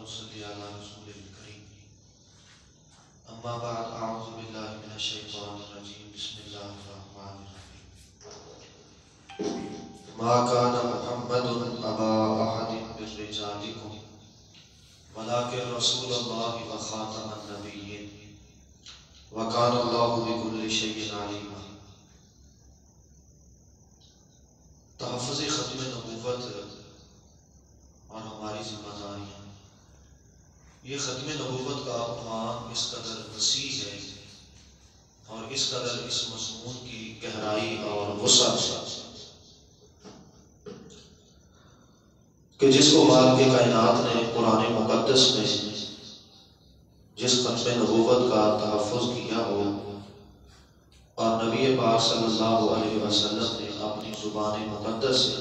صلی علی رسول الکریم اما بعد اعوذ باللہ من الشیطان الرجیم بسم اللہ الرحمن الرحیم ما کان محمد ابا احد من رجالکم ولکن رسول اللہ وخاتم النبیین وکان اللہ بکل شیء علیما۔ تحفظ ختم نبوت اور ہماری ذمہ داریاں، یہ ختم نبوت کا عنوان اس قدر وسیع ہے اور اس قدر اس مضمون کی گہرائی اور وسعت کہ جس کو مالک کائنات نے قرآن مقدس میں جس ختم نبوت کا تحفظ کیا ہو اور نبی پاک صلی اللہ علیہ وسلم نے اپنی زبان مقدس سے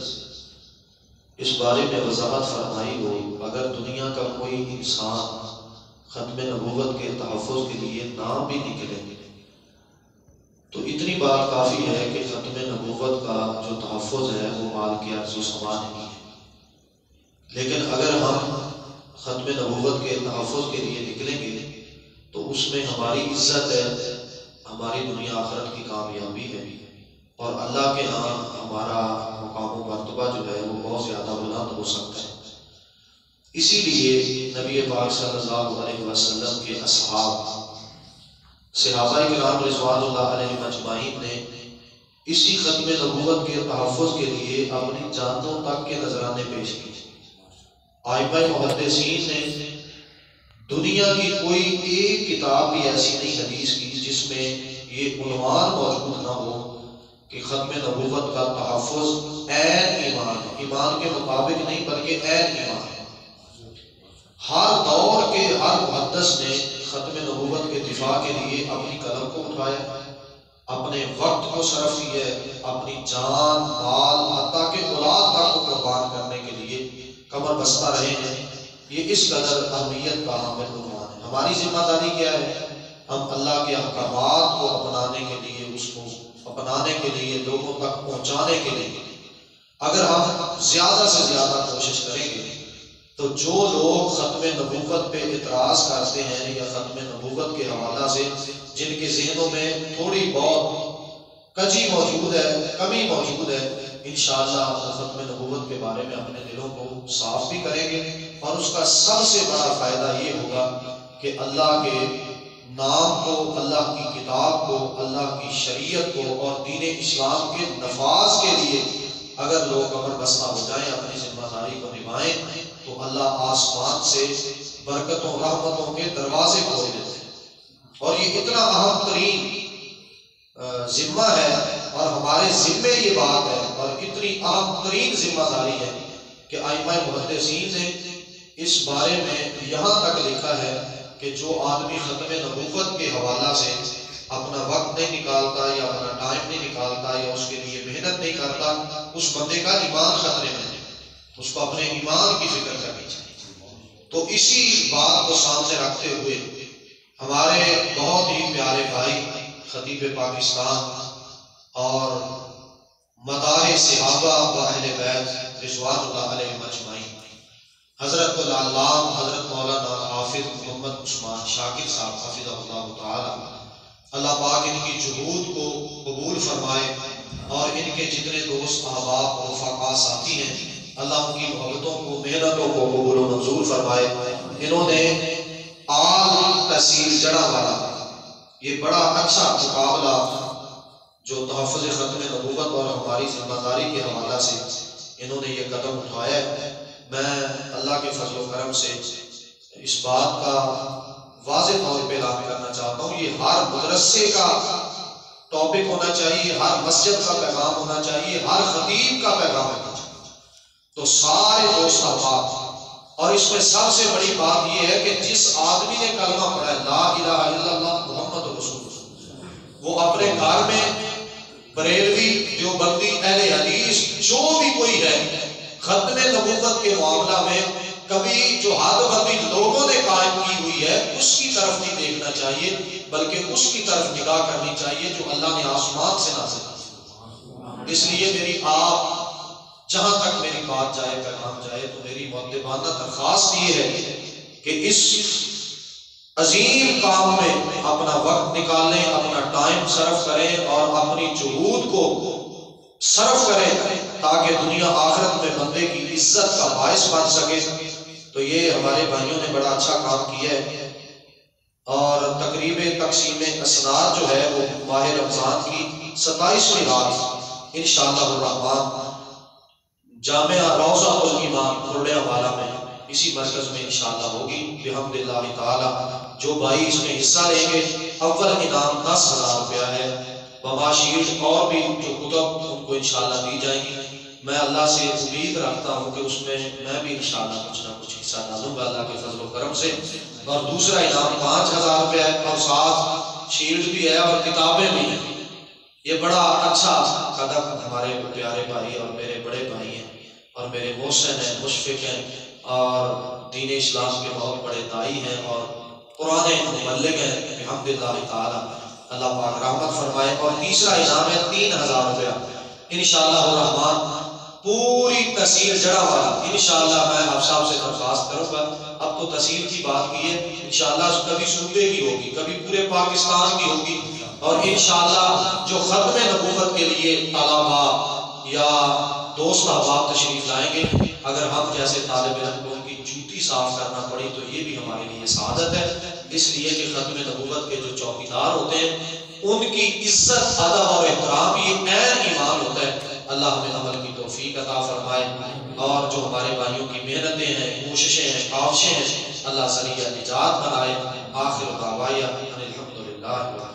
اس بارے میں وضاحت فرمائی ہو، اگر دنیا کا کوئی انسان ختم نبوت کے تحفظ کے لیے نام بھی نکلے تو اتنی بات کافی ہے کہ ختم نبوت کا جو تحفظ ہے وہ مالک ارض و سما نہیں ہے۔ لیکن اگر ہم ختم نبوت کے تحفظ کے لیے نکلیں گے تو اس میں ہماری عزت ہے، ہماری دنیا آخرت کی کامیابی ہے اور اللہ کے ہاں ہمارا مقام و مرتبہ جو ہے وہ بہت زیادہ بلند ہو سکتا ہے۔ اسی لیے نبی پاک صلی اللہ علیہ وسلم کے اصحاب صحابہ کرام رضوان اللہ علیہ اجمعین نے اسی ختم نبوت کے تحفظ کے لیے اپنی جانوں تک کے نذرانے پیش کیے۔ ائمہ محدثین نے دنیا کی کوئی ایک کتاب بھی ایسی نہیں حدیث کی جس میں یہ عنوان موجود نہ ہو کہ ختم نبوت کا تحفظ عین ایمان ہے، ایمان کے مطابق نہیں بلکہ عین ایمان ہے۔ ہر دور کے ہر محدث نے ختم نبوت کے دفاع کے لیے اپنی قلم کو اٹھایا، اپنے وقت کو صرف کیا، اپنی جان مال حتیٰ کہ اولاد تک کو قربان کرنے کے لیے کمر بستہ رہے ہیں۔ یہ اس قدر اہمیت کا حامل عنوان ہے۔ ہماری ذمہ داری کیا ہے؟ ہم اللہ کے احکامات کو اپنانے کے لیے، اس کو اپنانے کے لیے، لوگوں تک پہنچانے کے لیے اگر ہم زیادہ سے زیادہ کوشش کریں گے تو جو لوگ ختم نبوت پہ اعتراض کرتے ہیں یا ختم نبوت کے حوالہ سے جن کے ذہنوں میں تھوڑی بہت کجی موجود ہے، کمی موجود ہے، انشاءاللہ ختم نبوت کے بارے میں اپنے دلوں کو صاف بھی کریں گے اور اس کا سب سے بڑا فائدہ یہ ہوگا کہ اللہ کے نام کو، اللہ کی کتاب کو، اللہ کی شریعت کو اور دین اسلام کے نفاذ کے لیے اگر لوگ کمر بستہ ہو جائیں، اپنی ذمہ داری کو نبھائیں تو اللہ آسمان سے برکتوں رحمتوں کے دروازے کھول دیتے ہیں۔ اور یہ اتنا اہم ترین ذمہ ہے اور ہمارے ذمے یہ بات ہے اور اتنی اہم ترین ذمہ داری ہے کہ ائمہ محدثین نے اس بارے میں یہاں تک لکھا ہے کہ جو آدمی ختم نبوت کے حوالہ سے اپنا وقت نہیں نکالتا یا اپنا ٹائم نہیں نکالتا یا اس کے لیے محنت نہیں کرتا، اس بندے کا ایمان خطرے میں ہے، اس کو اپنے ایمان کی فکر کرنی چاہیے۔ تو اسی بات کو سامنے رکھتے ہوئے ہمارے بہت ہی پیارے بھائی خطیب پاکستان اور مداح صحابہ و اہل بیت رضوان اللہ علیہم اجمعین حضرت العلام حضرت مولانا حافظ محمد عثمان شاکر صاحب حفظہ اللہ تعالی، اللہ پاک ان کی جہود کو قبول فرمائے اور ان کے جتنے دوست احباب رفقا ساتھی ہیں اللہ ان کی محبتوں کو، محنتوں کو قبول و منظور فرمائے۔ انہوں نے آل تحصیل جڑا والا یہ بڑا اچھا مقابلہ جو تحفظ ختم نبوت اور ہماری ذمہ داری کے حوالہ سے انہوں نے یہ قدم اٹھایا ہے، میں اللہ کے فضل و کرم سے اس بات کا واضح طور پہ اعلان کرنا چاہتا ہوں، یہ ہر مدرسے کا ٹاپک ہونا چاہیے، ہر مسجد کا پیغام ہونا چاہیے، ہر خطیب کا پیغام ہونا چاہیے۔ تو سارے دوست احباب، اور اس میں سب سے بڑی بات یہ ہے کہ جس آدمی نے کلمہ پڑھا ہے لا الہ الا اللہ محمد رسول اللہ، وہ اپنے گھر میں بریلوی، دیوبندی، اہل حدیث جو بھی کوئی ہے، ختم نبوت کے معاملہ میں کبھی جو حد بندی لوگوں نے قائم کی ہوئی ہے اس کی طرف نہیں دیکھنا چاہیے بلکہ اس کی طرف نگاہ کرنی چاہیے جو اللہ نے آسمان سے نازل کی۔ اس لیے میری آپ جہاں تک میری بات جائے، پیغام جائے، تو میری مؤدبانہ درخواست یہ ہے کہ اس عظیم کام میں اپنا وقت نکالیں، اپنا ٹائم صرف کریں اور اپنی جہود کو صرف کریں تاکہ دنیا آخرت میں بندے کی عزت کا باعث بن سکے۔ تو یہ ہمارے بھائیوں نے بڑا اچھا کام کیا ہے، اور تقریب تقسیم اسناد جو ہے وہ ماہ رمضان کی 27ویں رات انشاءاللہ الرحمن جامعہ روضہ الایمان کھرڑیا والا میں اسی مرکز میں انشاءاللہ ہوگی بحمد اللہ تعالی۔ جو بھائی اس میں حصہ لیں گے اول انعام 10,000 روپیہ ہے، وبا شیلڈ اور بھی جو کتب ان کو انشاءاللہ دی جائیں گی۔ میں اللہ سے امید رکھتا ہوں کہ اس میں میں بھی انشاءاللہ کچھ نہ کچھ حصہ ڈالوں گا اللہ کے فضل و کرم سے۔ اور دوسرا انعام 5,000 روپیہ ہے، اور ساتھ شیلڈ بھی ہے اور کتابیں بھی ہیں۔ یہ بڑا اچھا قدم ہمارے پیارے بھائی اور میرے بڑے بھائی ہیں اور میرے محسن ہیں، مشفق ہیں اور دین اسلام کے بہت بڑے دائی ہیں اور قرآن مبلغ ہیں بحمداللہ تعالی، اللہ پاک رحمت فرمائے۔ اور تیسرا انعام ہے 3,000 روپیہ انشاءاللہ الرحمن پوری تحصیل جڑا والا۔ انشاءاللہ میں آپ صاحب سے درخواست کروں گا، اب تو تحصیل کی بات کی ہے، انشاءاللہ کبھی صوبے کی ہوگی، کبھی پورے پاکستان کی ہوگی، اور انشاءاللہ جو ختم نبوت کے لیے طلباء یا دوست احباب تشریف لائیں گے، اگر ہم جیسے طالب علم کو ان کی جوتی صاف کرنا پڑی تو یہ بھی ہمارے لیے سعادت ہے، اس لیے کہ ختم نبوت کے جو چوکیدار ہوتے ہیں ان کی عزت ادب اور احترام یہ عین ایمان ہوتا ہے۔ اللہ ہمیں عمل کی توفیق عطا فرمائے، اور جو ہمارے بھائیوں کی محنتیں ہیں، کوششیں ہیں، کاوشیں ہیں، اللہ ذریعہ نجات بنائے۔ آخر دعوایا الحمدللہ۔